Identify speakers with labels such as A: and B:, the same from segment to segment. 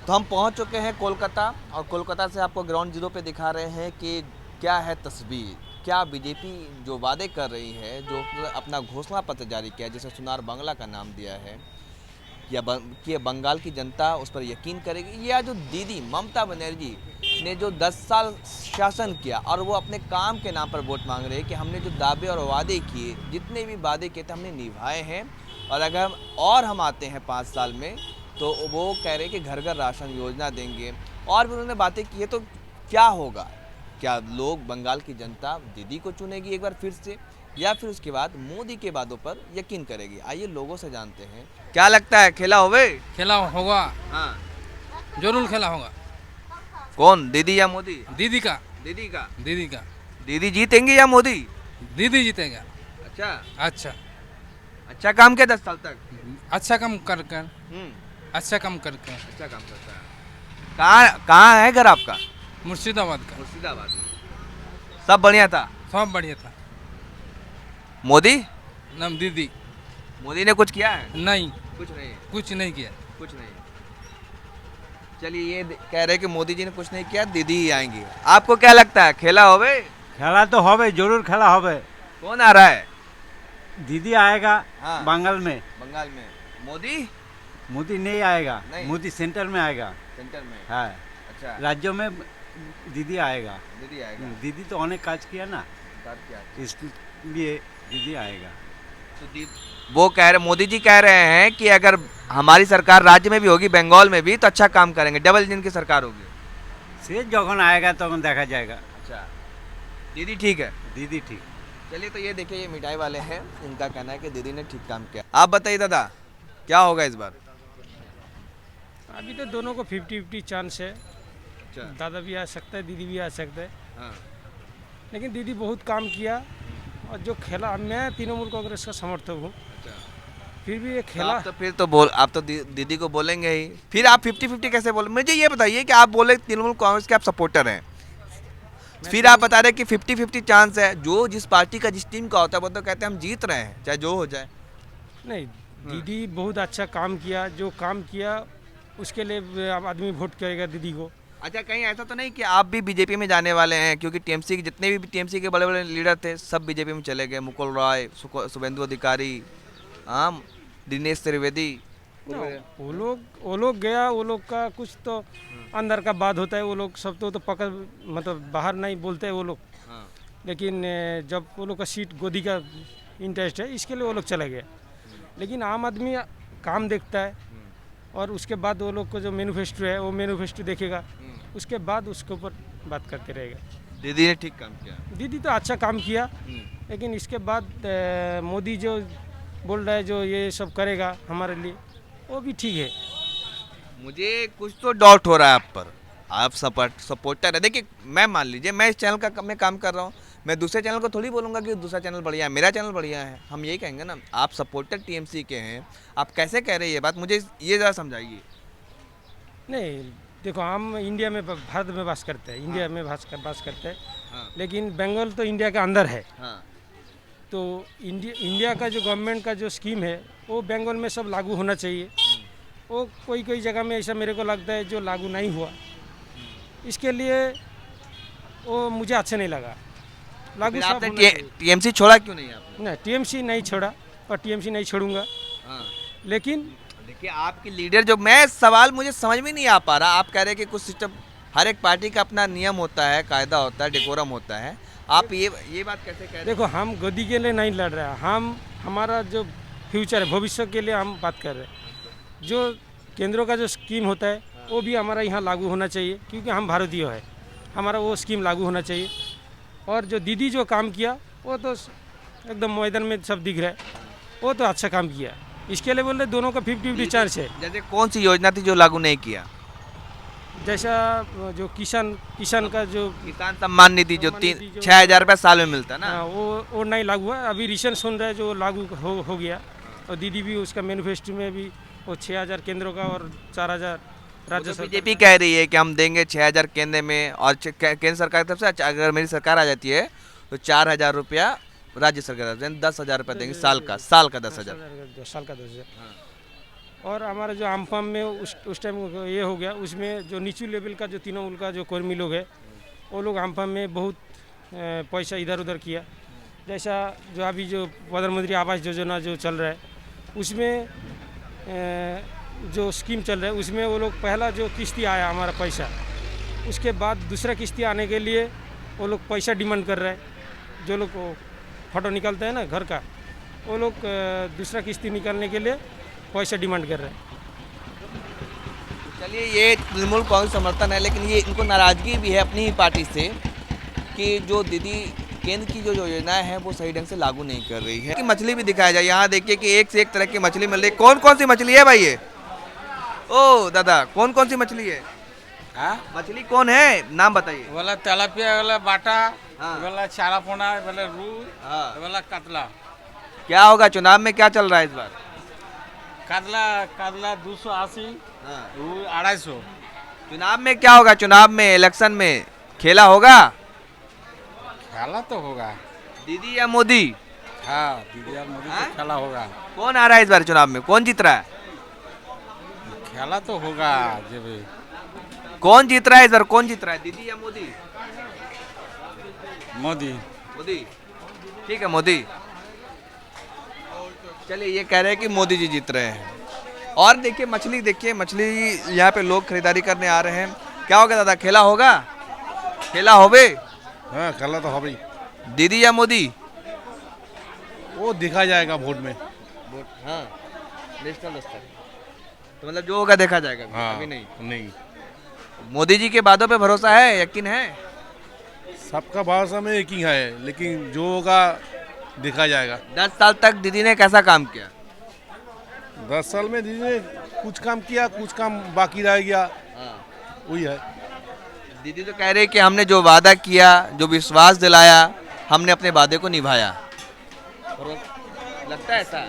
A: तो हम पहुंच चुके हैं कोलकाता और कोलकाता से आपको ग्राउंड जीरो पे दिखा रहे हैं कि क्या है तस्वीर, क्या बीजेपी जो वादे कर रही है, जो अपना घोषणा पत्र जारी किया है, जिसे सुनार बांग्ला का नाम दिया है, कि बंगाल की जनता उस पर यकीन करेगी, या जो दीदी ममता बनर्जी ने जो 10 साल शासन किया और वो अपने काम के नाम पर वोट मांग रहे हैं कि हमने जो दावे और वादे किए, जितने भी वादे किए थे हमने निभाए हैं, और अगर हम आते हैं 5 साल में तो वो कह रहे हैं कि घर घर राशन योजना देंगे, और भी उन्होंने बातें की है। तो क्या होगा, क्या लोग बंगाल की जनता दीदी को चुनेगी एक बार फिर से, या फिर उसके बाद मोदी के वादों पर यकीन करेगी? आइए लोगों से जानते हैं। क्या लगता है, खेला होवे?
B: खेला होगा,
A: हाँ।
B: जरूर खेला होगा।
A: कौन, दीदी या मोदी?
B: दीदी का
A: दीदी का।
B: दीदी का
A: दीदी जीतेंगे या मोदी?
B: दीदी जीतेगा।
A: अच्छा।
B: अच्छा
A: अच्छा काम किया 10 साल तक।
B: अच्छा काम कर कर
A: हम्म।
B: अच्छा काम करके
A: अच्छा काम करता है। कहाँ है घर आपका?
B: मुर्शिदाबाद का।
A: मुर्शिदाबाद में। सब बढ़िया था?
B: सब बढ़िया था।
A: मोदी?
B: नाम दीदी
A: मोदी ने कुछ किया है?
B: नहीं,
A: कुछ नहीं।
B: कुछ नहीं किया।
A: कुछ नहीं। चलिए, ये कह रहे हैं कि मोदी जी ने कुछ नहीं किया, दीदी ही आएंगी। आपको क्या लगता है, खेला होवे?
C: खेला तो होवे, जरूर खेला होवे।
A: कौन आ रहा है?
C: दीदी आएगा।
A: हाँ।
C: बंगाल में।
A: बंगाल में मोदी?
C: मोदी नहीं आएगा,
A: नहीं।
C: मोदी सेंटर में आएगा।
A: सेंटर में?
C: है।
A: अच्छा।
C: राज्यों में दीदी आएगा।
A: दीदी आएगा।
C: दीदी तो अनेक काज किया ना,
A: बात क्या है?
C: इसलिए दीदी आएगा।
A: तो वो कह रहे, मोदी जी कह रहे हैं कि अगर हमारी सरकार राज्य में भी होगी, बंगाल में भी, तो अच्छा काम करेंगे, डबल इंजन की सरकार होगी।
C: से जगन आएगा तो देखा जाएगा।
A: अच्छा, दीदी ठीक है।
C: दीदी ठीक।
A: चलिए, तो ये देखिए, ये मिठाई वाले हैं, इनका कहना है कि दीदी ने ठीक काम किया। आप बताइए दादा, क्या होगा इस बार?
D: अभी तो दोनों को 50-50 चांस है।
A: अच्छा।
D: दादा भी आ सकता है, दीदी भी आ सकता है,
A: हाँ।
D: लेकिन दीदी बहुत काम किया। और जो खेला, मैं तृणमूल कांग्रेस का समर्थक हूँ,
A: अच्छा।
D: फिर भी ये
A: तो
D: खेला।
A: आप तो फिर तो आप तो दीदी को बोलेंगे ही, फिर आप 50-50 कैसे बोले? मुझे ये बताइए कि आप बोले तृणमूल कांग्रेस के आप सपोर्टर हैं, फिर आप बता रहे कि 50-50 चांस है। जो जिस पार्टी का, जिस टीम का होता है, वो तो कहते हैं हम जीत रहे हैं चाहे जो हो जाए।
D: नहीं, दीदी बहुत अच्छा काम किया। जो काम किया उसके लिए अब आदमी वोट करेगा दीदी को।
A: अच्छा, कहीं ऐसा तो नहीं कि आप भी बीजेपी में जाने वाले हैं? क्योंकि टीएमसी के जितने भी टीएमसी के बड़े बड़े लीडर थे, सब बीजेपी में चले गए। मुकुल रॉय, शुभेंदु अधिकारी, दिनेश त्रिवेदी।
D: ना, वो लोग गया, वो लोग का कुछ तो अंदर का बात होता है। वो लोग सब तो पकड़, मतलब बाहर नहीं बोलते हैं वो लोग।
A: हाँ।
D: लेकिन जब वो लोग का सीट गोदी का इंटरेस्ट है, इसके लिए वो लोग चले गए। लेकिन आम आदमी काम देखता है, और उसके बाद वो लोग को जो मैनिफेस्टो है, वो मैनिफेस्टो देखेगा, उसके बाद उसके ऊपर बात करते रहेगा।
A: दीदी ने ठीक काम किया।
D: दीदी तो अच्छा काम किया, लेकिन इसके बाद मोदी जो बोल रहा है, जो ये सब करेगा हमारे लिए, वो भी ठीक है।
A: मुझे कुछ तो डाउट हो रहा है आप पर। आप सपोर्टर है। देखिए, मैं मान लीजिए, मैं इस चैनल का मैं काम कर रहा हूँ, मैं दूसरे चैनल को थोड़ी बोलूँगा कि दूसरा चैनल बढ़िया है, मेरा चैनल बढ़िया है। हम यही कहेंगे ना। आप सपोर्टर टीएमसी के हैं, आप कैसे कह रहे हैं ये बात? मुझे ये ज़रा समझाइए।
D: नहीं, देखो, हम इंडिया में, भारत में बास करते हैं, इंडिया में बास करते हैं,
A: हाँ।
D: लेकिन बंगाल तो इंडिया के अंदर है।
A: हाँ।
D: तो इंडिया का जो गवर्नमेंट का जो स्कीम है, वो बंगाल में सब लागू होना चाहिए। वो कोई जगह में ऐसा मेरे को लगता है जो लागू नहीं हुआ, इसके लिए वो मुझे अच्छा नहीं लगा। लागू सब होना चाहिए।
A: टीएमसी छोड़ा क्यों नहीं आपने?
D: नहीं, टीएमसी नहीं छोड़ा, और टीएमसी नहीं छोड़ूंगा।
A: हाँ।
D: लेकिन
A: देखिए, आपके लीडर जो, मैं सवाल मुझे समझ में नहीं आ पा रहा। आप कह रहे हैं कि कुछ सिस्टम, हर एक पार्टी का अपना नियम होता है, कायदा होता है, डेकोरम होता है। आप ये बात कैसे कह रहे हैं?
D: देखो, हम गद्दी के लिए नहीं लड़ रहे हैं, हम हमारा जो फ्यूचर है, भविष्य के लिए हम बात कर रहे हैं। जो केंद्रों का जो स्कीम होता है, वो भी हमारा यहाँ लागू होना चाहिए, क्योंकि हम भारतीय है, हमारा वो स्कीम लागू होना चाहिए। और जो दीदी जो काम किया, वो तो एकदम मैदान में सब दिख रहा है, वो तो अच्छा काम किया। इसके लिए बोल रहे दोनों का 50-50 चांस है।
A: जैसे कौन सी योजना थी जो लागू नहीं किया?
D: जैसा जो किसान का जो
A: किसान सम्मान निधि, जो
D: सम्मान निधि जो
A: 6,000 रुपया साल में मिलता ना।
D: वो नहीं लागू हुआ। अभी रिसेंट सुन रहे जो लागू हो गया। और दीदी भी उसका मैनिफेस्टो में भी वो 6,000 केंद्रों का और 4,000 राज्य सरकार।
A: बीजेपी कह रही है कि हम देंगे 6,000 केंद्र में, और केंद्र सरकार की तरफ से अगर मेरी सरकार आ जाती है तो 4,000 रुपया राज्य सरकार, 10,000 रुपया देंगे साल का 10,000।
D: साल का 10,000। और हमारा जो आमफाम में उस टाइम ये हो गया, उसमें जो नीचू लेवल का जो तृणमूल का जो कर्मी लोग है वो लोग आमफाम में बहुत पैसा इधर उधर किया। जैसा जो अभी जो प्रधानमंत्री आवास योजना जो चल रहा है उसमें जो स्कीम चल रहा है उसमें वो लोग पहला जो किस्ती आया हमारा पैसा, उसके बाद दूसरा किस्ती आने के लिए वो लोग पैसा डिमांड कर रहे हैं। जो लोग फोटो निकालते हैं ना घर का, वो लोग दूसरा किस्ती निकालने के लिए पैसा डिमांड कर रहे हैं।
A: चलिए, ये तृणमूल कांग्रेस समर्थन है, लेकिन ये इनको नाराजगी भी है अपनी ही पार्टी से कि जो दीदी केंद्र की जो योजनाएं हैं वो सही ढंग से लागू नहीं कर रही है। कि मछली भी दिखाया जाए, यहाँ देखिए कि एक से एक तरह की मछली मिल रही है। कौन कौन सी मछली है भाई ये? ओ दादा, कौन कौन सी मछली है?
E: हाँ
A: मछली कौन है, नाम बताइए।
E: वाला तेलापिया वाला बाटा
A: हाँ।
E: वाला चारापोना वाला रू
A: हाँ।
E: वाला कतला।
A: क्या होगा चुनाव में, क्या चल रहा है इस बार?
E: कतला कतला 280 रू 250।
A: चुनाव में क्या होगा? चुनाव में, इलेक्शन में खेला होगा?
E: खेला तो होगा।
A: दीदी या मोदी?
E: हाँ दीदी और मोदी
A: हाँ?
E: तो खेला होगा।
A: कौन आ रहा है इस बार चुनाव में, कौन जीत रहा है?
E: खेला तो होगा जब
A: कौन जीत रहा है इस बार, कौन जीत रहा है, दीदी या मोदी?
E: मोदी।
A: मोदी, ठीक है मोदी। चलिए, ये कह रहे हैं कि मोदी जी जीत रहे हैं। और देखिए मछली, देखिए मछली यहाँ पे लोग खरीदारी करने आ रहे हैं। क्या होगा दादा, खेला होगा? खेला होवे?
F: हाँ खेला तो हबी,
A: दीदी या मोदी?
F: वो दिखा जाएगा वोट में।
A: हाँ, नेशनल स्तर, तो मतलब जो होगा देखा जाएगा,
F: हाँ
A: अभी नहीं।
F: नहीं,
A: मोदी जी के बातों पे भरोसा है, यकीन है?
F: सबका भरोसा में एक ही है, लेकिन जो होगा दिखा जाएगा।
A: 10 साल तक दीदी ने कैसा काम किया?
F: 10 साल में दीदी ने कुछ काम किया, कुछ काम बाकी रह गया,
A: हाँ।
F: वही है।
A: दीदी तो कह रहे कि हमने जो वादा किया, जो विश्वास दिलाया, हमने अपने वादे को निभाया। लगता है ऐसा?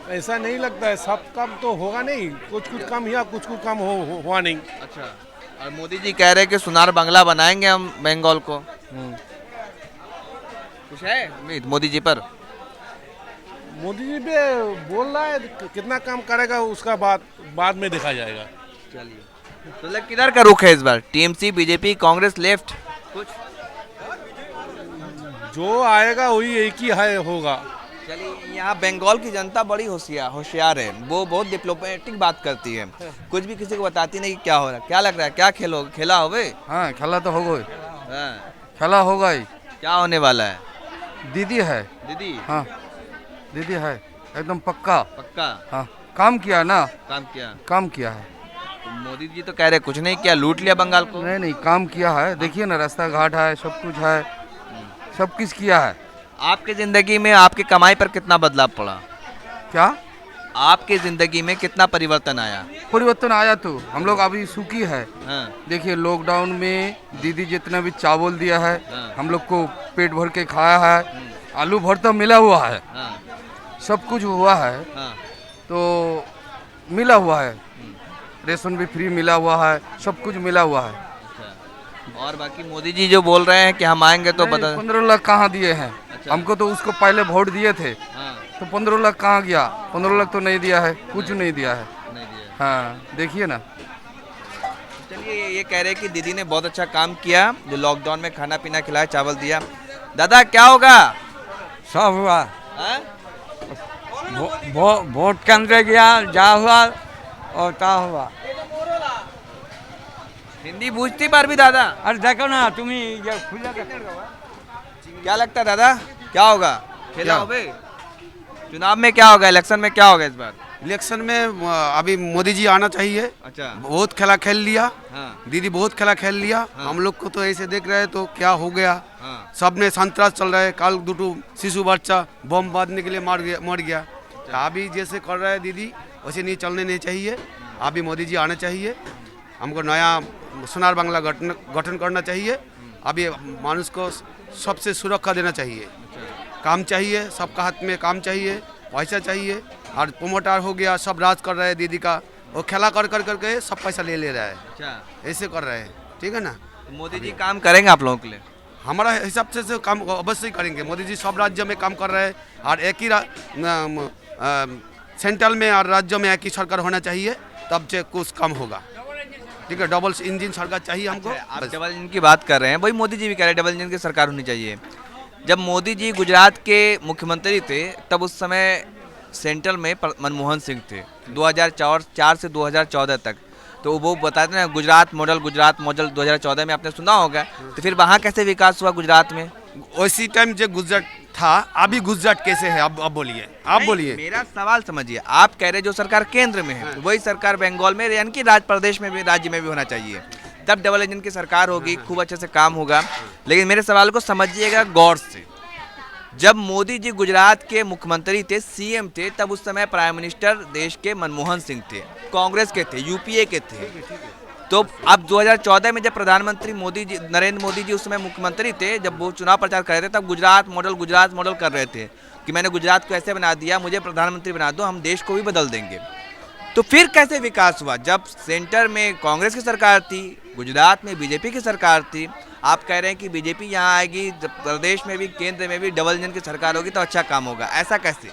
F: ऐसा नहीं लगता है, सब काम तो होगा नहीं, कुछ कुछ काम हुआ, कुछ कुछ काम हुआ नहीं।
A: अच्छा, और मोदी जी कह रहे कि सुनार बांग्ला बनाएंगे हम बंगाल को। कुछ है उम्मीद मोदी जी पर?
F: मोदी जी पे बोल रहा है, कितना काम करेगा उसका बाद में देखा जाएगा।
A: चलिए, तो मतलब किधर का रुख है इस बार, टीएमसी, बीजेपी, कांग्रेस, लेफ्ट? कुछ
F: जो आएगा वही एक ही है होगा।
A: चलिए, यहाँ बंगाल की जनता बड़ी होशियार है, वो बहुत डिप्लोमेटिक बात करती है, कुछ भी किसी को बताती नहीं कि क्या हो रहा है। क्या लग रहा है, क्या खेला होवे?
B: हाँ खेला तो होगा ही,
A: हाँ,
B: खेला होगा ही।
A: क्या होने वाला है?
B: दीदी है।
A: दीदी?
B: हाँ दीदी है, एकदम पक्का।
A: पक्का
B: हाँ काम किया ना, काम किया है।
A: तो मोदी जी तो कह रहे कुछ नहीं किया, लूट लिया बंगाल को।
B: नहीं काम किया है, देखिए ना रास्ता घाट है, सब कुछ है, सब कुछ किया है।
A: आपकी जिंदगी में, आपकी कमाई पर कितना बदलाव पड़ा?
B: क्या
A: आपकी जिंदगी में कितना परिवर्तन आया?
B: परिवर्तन आया तो हम लोग अभी सुखी है।
A: हाँ।
B: देखिए लॉकडाउन में दीदी जितना भी चावल दिया है,
A: हाँ।
B: हम लोग को पेट भर के खाया है, आलू भरता मिला हुआ है,
A: हाँ।
B: सब कुछ हुआ है,
A: हाँ।
B: तो मिला हुआ है, रेशन भी फ्री मिला हुआ है, सब कुछ मिला हुआ है।
A: अच्छा। और बाकी मोदी जी जो बोल रहे हैं कि हम आएंगे तो बता।
B: 15 लाख कहाँ दिए हैं?
A: अच्छा।
B: हमको तो उसको पहले वोट दिए थे,
A: हाँ।
B: तो 15 लाख कहाँ गया? 15 लाख तो नहीं दिया है, कुछ नहीं दिया है।
A: नहीं दिया।
B: हाँ देखिए ना।
A: चलिए, ये कह रहे हैं कि दीदी ने बहुत अच्छा काम किया, जो लॉकडाउन में खाना पीना खिलाया, चावल दिया। दादा क्या होगा?
E: सब हुआ।
A: हाँ?
E: वोट केंद्र गया, जा हुआ और ता हुआ।
A: हिंदी बूझती पर भी दादा?
E: अरे देखो ना तुम्हें ये खुला
A: क्या लगता है दादा, क्या होगा? खेला
G: क्या?
A: होवे? चुनाव में क्या होगा, इलेक्शन में क्या होगा इस बार?
G: इलेक्शन में अभी मोदी जी आना चाहिए।
A: अच्छा।
G: बहुत खेला खेल लिया,
A: हाँ।
G: दीदी बहुत खेला खेल लिया।
A: हाँ।
G: हम लोग को तो ऐसे देख रहे हैं तो क्या हो गया।
A: हाँ।
G: सब में संतरास चल रहा है, कल दुटू शिशु बच्चा बम बांधने के लिए मर गया। अभी जैसे कर रहा है दीदी वैसे नहीं चलने नहीं चाहिए। अभी मोदी जी आने चाहिए, हमको नया सुनार बांग्ला गठन करना चाहिए। अभी मानुष को सबसे सुरक्षा देना चाहिए, काम चाहिए, सबका हाथ में काम चाहिए, पैसा चाहिए। और प्रोमोटर हो गया, सब राज कर रहे हैं दीदी का, वो खेला कर करके सब पैसा ले रहा है।
A: अच्छा,
G: ऐसे कर रहे हैं, ठीक है ना।
A: तो मोदी जी काम करेंगे आप लोगों के लिए?
G: हमारा हिसाब से काम अवश्य ही करेंगे। मोदी जी सब राज्य में काम कर रहे हैं और एक ही सेंट्रल में और राज्य में एक ही सरकार होना चाहिए, तब से कुछ कम होगा। ठीक है, डबल इंजन सरकार चाहिए हमको।
A: आप
G: बस।
A: डबल इंजन की बात कर रहे हैं, वही मोदी जी भी कह रहे हैं डबल इंजन की सरकार होनी चाहिए। जब मोदी जी गुजरात के मुख्यमंत्री थे तब उस समय सेंट्रल में मनमोहन सिंह थे 2004 से 2014 तक। तो वो बताते हैं गुजरात मॉडल 2014 में आपने सुना होगा। तो फिर वहाँ कैसे विकास हुआ गुजरात में?
G: उसी टाइम जो गुजरात था, अभी गुजरात कैसे है? अब बोलिए, आप
A: नहीं,
G: बोलिए।
A: मेरा सवाल समझिए, आप कह रहे जो सरकार केंद्र में है वही सरकार बंगाल में यानी कि प्रदेश में भी, राज्य में भी होना चाहिए, तब डबल इंजन की सरकार होगी, खूब अच्छे से काम होगा। लेकिन मेरे सवाल को समझिएगा गौर से। जब मोदी जी गुजरात के मुख्यमंत्री थे, सीएम थे, तब उस समय प्राइम मिनिस्टर देश के मनमोहन सिंह थे, कांग्रेस के थे, यूपीए के थे। तो अब 2014 में जब प्रधानमंत्री नरेंद्र मोदी जी उस समय मुख्यमंत्री थे, जब वो चुनाव प्रचार कर रहे थे, तब गुजरात मॉडल कर रहे थे कि मैंने गुजरात को ऐसे बना दिया, मुझे प्रधानमंत्री बना दो, हम देश को भी बदल देंगे। तो फिर कैसे विकास हुआ? जब सेंटर में कांग्रेस की सरकार थी, गुजरात में बीजेपी की सरकार थी, आप कह रहे हैं कि बीजेपी यहाँ आएगी, जब प्रदेश में भी केंद्र में भी डबल इंजन की सरकार होगी तो अच्छा काम होगा, ऐसा कैसे?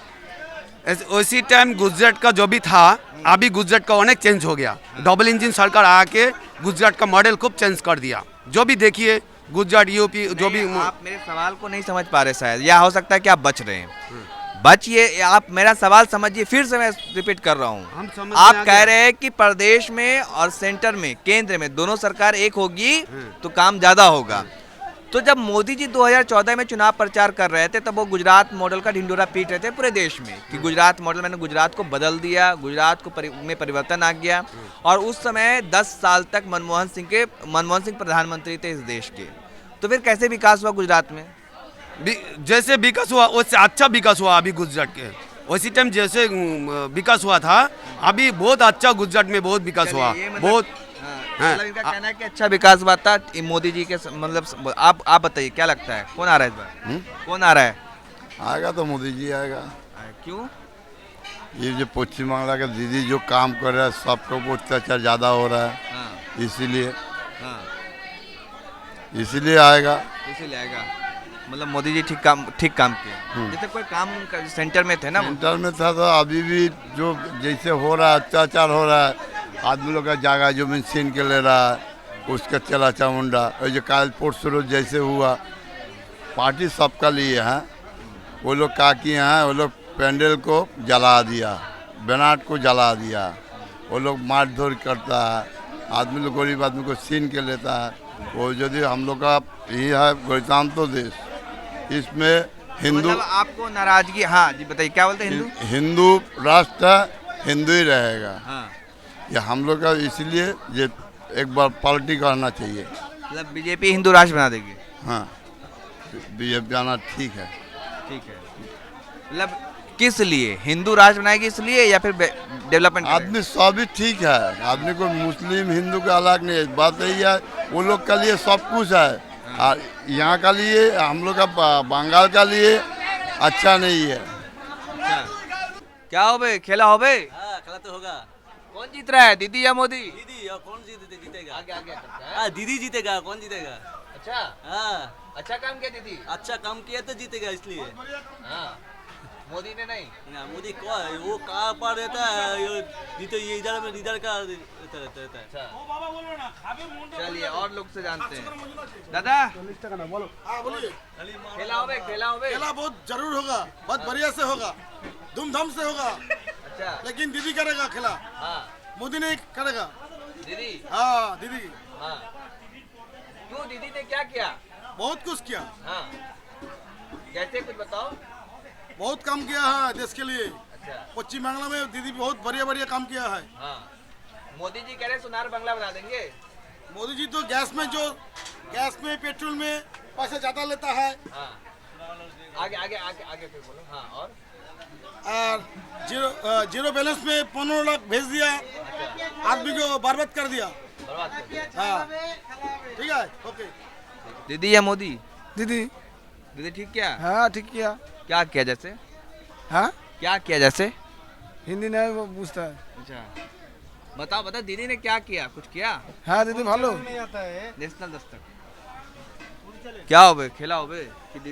G: उसी टाइम गुजरात का जो भी था, अभी गुजरात का अनेक चेंज हो गया। डबल इंजन सरकार आके गुजरात का मॉडल खूब चेंज कर दिया। जो भी देखिए गुजरात, यूपी, जो भी।
A: आप मेरे सवाल को नहीं समझ पा रहे शायद, या हो सकता है कि आप बच रहे हैं। बचिए, आप मेरा सवाल समझिए, फिर से मैं रिपीट कर रहा हूँ। आप कह रहे हैं कि प्रदेश में और सेंटर में, केंद्र में दोनों सरकार एक होगी तो काम ज्यादा होगा। तो जब मोदी जी 2014 में चुनाव प्रचार कर रहे थे तब वो गुजरात मॉडल का ढिंडोरा पीट रहे थे पूरे देश में कि गुजरात मॉडल, मैंने गुजरात को बदल दिया, गुजरात को में परिवर्तन आ गया। और उस समय 10 साल तक मनमोहन सिंह प्रधानमंत्री थे इस देश के। तो फिर कैसे विकास हुआ गुजरात में?
G: जैसे विकास हुआ उससे अच्छा विकास हुआ अभी गुजरात के। उसी टाइम जैसे विकास हुआ था, अभी बहुत अच्छा गुजरात में बहुत विकास हुआ, बहुत।
A: मतलब इनका कहना है कि अच्छा विकास हुआ था मोदी जी के, मतलब आप बताइए क्या लगता है कौन आ रहा है इस बार? कौन आ रहा है?
H: आएगा तो मोदी जी आएगा।
A: क्यों?
H: ये जो पश्चिम बांग्ला के दीदी जो काम कर रहा है, सबको अत्याचार ज़्यादा हो रहा है, इसीलिए आएगा।
A: इसीलिए आएगा, मतलब मोदी जी ठीक काम किए। जैसे कोई काम सेंटर में थे ना,
H: सेंटर में था तो अभी भी जो जैसे हो रहा है, अत्याचार हो रहा है, आदमी लोग का जगह जमीन छीन के ले रहा है, उसका चला चामुंडा। और जो काल परसों जैसे हुआ, पार्टी सबका लिए है, वो लोग क्या किए हैं, वो लोग पैंडल को जला दिया, बैनर को जला दिया, वो लोग मारधोर करता है, आदमी लोग गरीब आदमी को छीन के लेता है। वो यदि हम लोग का यही है गणतंत्र देश, इसमें हिंदू,
A: मतलब आपको नाराजगी? हाँ जी बताइए, क्या बोलते हैं?
H: हिंदू राष्ट्र है, हिंदू ही रहेगा।
A: हाँ,
H: ये हम लोग का, इसलिए ये एक बार पार्टी करना चाहिए।
A: मतलब बीजेपी हिंदू राष्ट्र बना देगी?
H: हाँ, बीजेपी आना ठीक है।
A: ठीक है, मतलब किस लिए हिंदू राष्ट्र बनाएगी, इसलिए या फिर डेवलपमेंट?
H: आदमी सभी ठीक है, आदमी को मुस्लिम हिंदू का अलग नहीं है, बात यही है। वो लोग का लिए सब कुछ है, और यहाँ का लिए, हम लोग का बंगाल का लिए अच्छा नहीं है।
A: क्या हो बे, खेला हो बे?
I: खेला तो होगा।
A: कौन जीत रहा है, दीदी या मोदी?
I: दीदी, और कौन जीतेगा?
A: आगे आगे
I: हाँ, दीदी जीतेगा, कौन जीतेगा?
A: अच्छा,
I: हाँ,
A: अच्छा काम किया दीदी।
I: अच्छा काम किया तो जीतेगा, इसलिए।
A: हाँ, मोदी ने नहीं
I: ना, मोदी को वो कहाँ पर रहता है, ये इधर का रहता है।
A: चलिए और लोग से जानते हैं। दादा
F: बोलो। हाँ बोलिए।
A: खेला हो बे?
F: खेला बहुत जरूर होगा, बहुत बढ़िया से होगा, धूमधाम से होगा।
A: अच्छा,
F: लेकिन दीदी करेगा खेला,
A: हाँ
F: मोदी नहीं करेगा।
A: दीदी?
F: हाँ दीदी
A: हाँ, क्यों? दीदी ने क्या किया?
F: बहुत कुछ किया,
A: हाँ, जैसे कुछ बताओ।
F: बहुत काम किया है देश के लिए।
A: अच्छा,
F: पश्चिम बांग्ला में दीदी बहुत बढ़िया काम किया है।
A: हाँ, मोदी जी कह रहे सुनार बांग्ला बना देंगे।
F: मोदी जी तो गैस में पेट्रोल में पैसा ज्यादा लेता है।
A: हाँ, आगे आगे आगे आगे फिर बोलो। हाँ,
F: और जीरो बैलेंस में 15 लाख भेज दिया, आदमी को बर्बाद कर दिया। हाँ ठीक है, ओके।
A: दीदी या मोदी?
B: दीदी।
A: दीदी ठीक किया?
B: हाँ ठीक किया।
A: क्या किया जैसे?
B: हाँ,
A: क्या किया जैसे?
B: हिंदी नहीं वो पूछता है।
A: अच्छा, बताओ दीदी ने क्या किया, कुछ किया?
B: हाँ दीदी ভালো।
A: नेशनल दस्तक क्या হবে, খেলা হবে?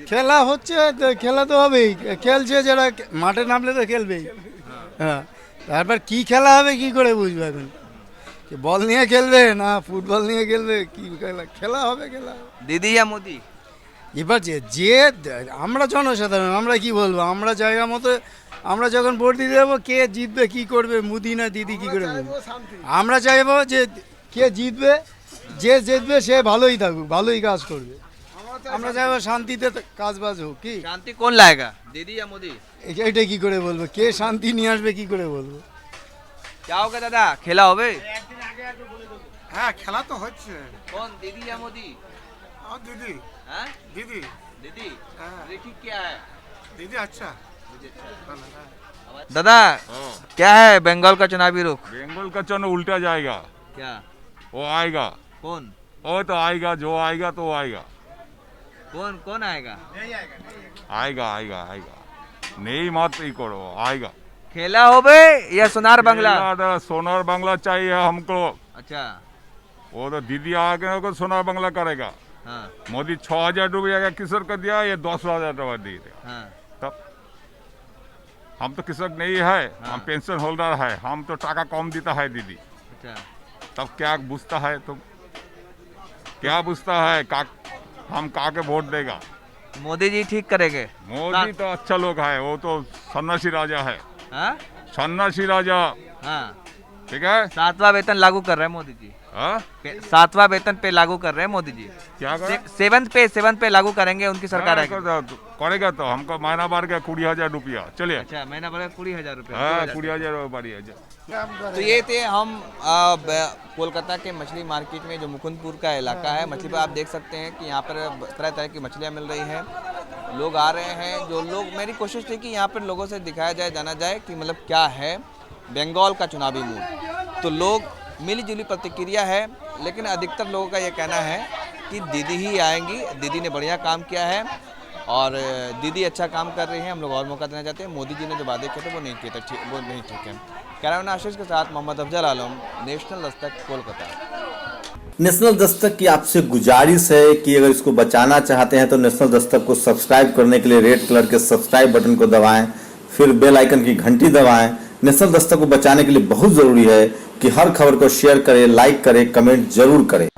J: খেলা হচ্ছে তো, খেলা তো হবেই, খেলছে যারা মাঠে নামলে তো খেলবেই।
F: হ্যাঁ, তারপর কি খেলা হবে কি করে বুঝবো এখন? কি বল নিয়ে খেলবে না ফুটবল নিয়ে খেলবে, কি খেলা খেলা হবে খেলা হবে।
A: दीदी या मोदी?
F: এবার যে আমরা জনসাধারণ আমরা কি বলবো, আমরা জায়গা মতো আমরা যখন ভোট দিতে যাবো কে জিতবে কি করবে মোদি না দিদি কি করে বলবো? আমরা চাইবো যে কে জিতবে, যে জিতবে সে ভালোই থাকুক, ভালোই কাজ করবে। আমরা চাইবো শান্তিতে কাজ বাজ হোক। কি
A: शांति कौन लाएगा, दीदी या मोदी?
F: এটা কি করে বলবো, কে শান্তি নিয়ে আসবে কি করে বলবো?
A: क्या होगा दादा, खेला होवे?
F: হ্যাঁ খেলা তো হচ্ছে।
A: कौन, दीदी या मोदी?
F: দিদি
A: हाँ?
F: দিদি
A: दीदी? दीदी ठीक क्या है?
F: দিদি আচ্ছা।
A: दादा क्या है बंगाल का चुनावी रुख?
J: बंगाल का चुनाव उल्टा जाएगा,
A: क्या?
J: वो आएगा,
A: कौन
J: वो तो आएगा, जो आएगा तो आएगा,
A: कौन कौन आएगा?
J: आएगा आएगा आएगा, नहीं मत ही करो, आएगा।
A: खेला होवे या सोनार बांग्ला?
J: सोनार बांग्ला चाहिए हमको,
A: अच्छा
J: वो तो दीदी आगे को सोनार बांग्ला करेगा।
A: हाँ
J: मोदी 6,000 रुपया का किसर का दिया, ये 10,000 रुपया दे दिया।
A: हाँ
J: तब हम तो कृषक नहीं है, हम पेंशन होल्डर है, हम तो टाका कम देता है दीदी।
A: अच्छा
J: तब क्या बुझता है तुम, क्या बुझता है का हम का के वोट देगा?
A: मोदी जी ठीक करेंगे?
J: मोदी तो अच्छा लोग है, वो तो सन्यासी राजा है,
A: हाँ
J: सन्यासी राजा,
A: हाँ
J: ठीक है।
A: 7वां वेतन लागू कर रहे हैं मोदी जी।
J: हाँ?
A: 7वां वेतन पे लागू कर रहे हैं मोदी जी।
J: क्या कर
A: 7th पे लागू करेंगे, उनकी सरकार आएगी।
J: करेगा तो हमको महीना भर का 20,000 रुपया चलिए।
A: अच्छा महीना भर 20,000 रुपये।
J: हाँ 20,000 रुपया।
A: तो ये थे हम कोलकाता के मछली मार्केट में जो मुकुंदपुर का इलाका है, मछली पर आप देख सकते हैं कि यहाँ पर तरह तरह की मछलियाँ मिल रही हैं, लोग आ रहे हैं। जो लोग, मेरी कोशिश थी कि यहाँ पर लोगों से दिखाया जाए, जाना जाए कि मतलब क्या है बंगाल का चुनावी मूड। तो लोग मिली जुली प्रतिक्रिया है, लेकिन अधिकतर लोगों का ये कहना है कि दीदी ही आएंगी, दीदी ने बढ़िया काम किया है और दीदी अच्छा काम कर रही है, हम लोग और मौका देना चाहते हैं। मोदी जी ने जो वादे किए थे वो नहीं किए थे, वो नहीं ठीक है। कैमरामैन आशीष के साथ मोहम्मद अफजल आलम, नेशनल दस्तक, कोलकाता।
K: नेशनल दस्तक की आपसे गुजारिश है कि अगर इसको बचाना चाहते हैं तो नेशनल दस्तक को सब्सक्राइब करने के लिए रेड कलर के सब्सक्राइब बटन को दबाएं, फिर बेल आइकन की घंटी दबाएं। नेशनल दस्तक को बचाने के लिए बहुत जरूरी है कि हर खबर को शेयर करें, लाइक करें, कमेंट जरूर करें।